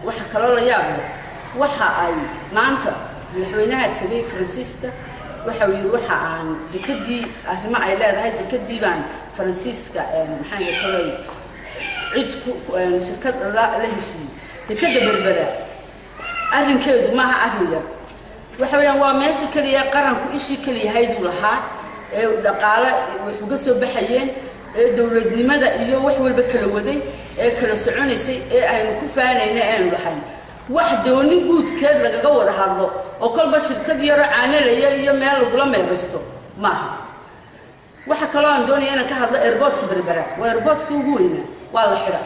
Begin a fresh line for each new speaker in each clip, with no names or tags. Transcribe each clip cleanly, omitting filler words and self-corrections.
waxa kaloo la yaab leh waxa ay maanta madaxweynaha tagay Faransiiska waxa uu yiri waxa aan dekadii arrimo ay leedahay dekadii baan Faransiiska maxay tahay cid ku shirkad la heshiiyay dekada Berbera arrinkeedu ma aha arrin yar waxa weeyaan waa meesha kaliya qaranku ishii kaliya haydu lahaa ee dhaqaale wuxuu ka soo baxayeen ee dawladnimada iyo wax walba kala waday ee kala soconaysay ee aynu ku faanaynay aynu lahayn wax dooni guudkeed lagaga wada hadlo oo kolba shirkad yar caanelaya iyo meel lagu meelaysto maaha waxa kale oo aan doonayay inaan ka hadlo airportka Berbera waa airportka ugu weyn waa la xira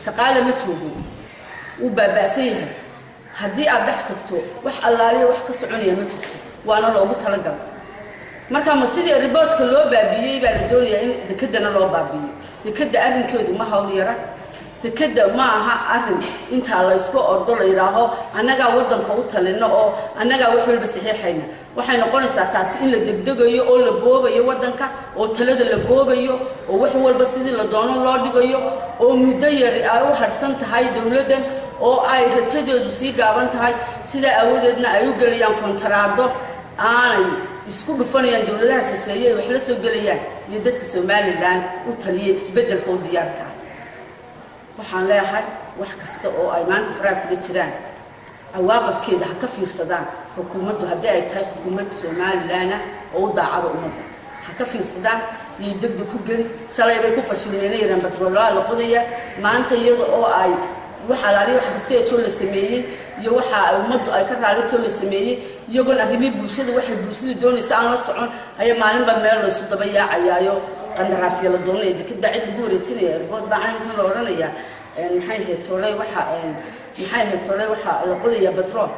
shaqaale ma joogo uu baabaasan yahay haddii aad dhex tagto wax allaaliya wax ka soconaya ma jirto waana loogu talagalay marka ma sidii airportka loo baabiyay baa la doonayaa in dekadana loo baabiyo dekada arrinkeedu ma hawl yara dekada ma aha arrin inta la isku ordo la yiraaho anaga wadanka u talino oo anaga wax walba saxiixayna waxay noqonaysaa taasi in la degdegayo oo la boobayo wadanka oo talada la boobayo oo wax walba sidii la doono loo dhigayo oo muddo yar ay u harsan tahay dawladdan oo ay ratadeedu sii gaaban tahay sida awadeedna ay u galiyaan kontraado aanay isku dhufanayaan dawladaha shisheeye wax la soo galayaan iyo dadka Soomaaliland u taliyay isbedelka oo diyaarka waxaan leeyahay wax kasta oo ay maanta faraaq ku jiraan awaaqabkeeda ha ka fiirsadaan xukuumaddu haddii ay tahay xukuumad Soomaaliland oo daacada ummadda ha ka fiirsadaan iyo degdeg ku gali shalay bay ku fashilmeenayeen batroolada la qodaya maanta iyada oo ay waxa la riixay research la sameeyay iyo waxa ummaddu ay ka raalito la sameeyay iyagoon arrimo bulshada waxay bulshadu doonaysa aan la socon ayaa maalinba meel la isu daba yaacayaayo qandaraasyo la doonay dekada cid lagu wareejinaya airport baan ka la oranaya maxay ahayd tolay waxa la qodaya batrool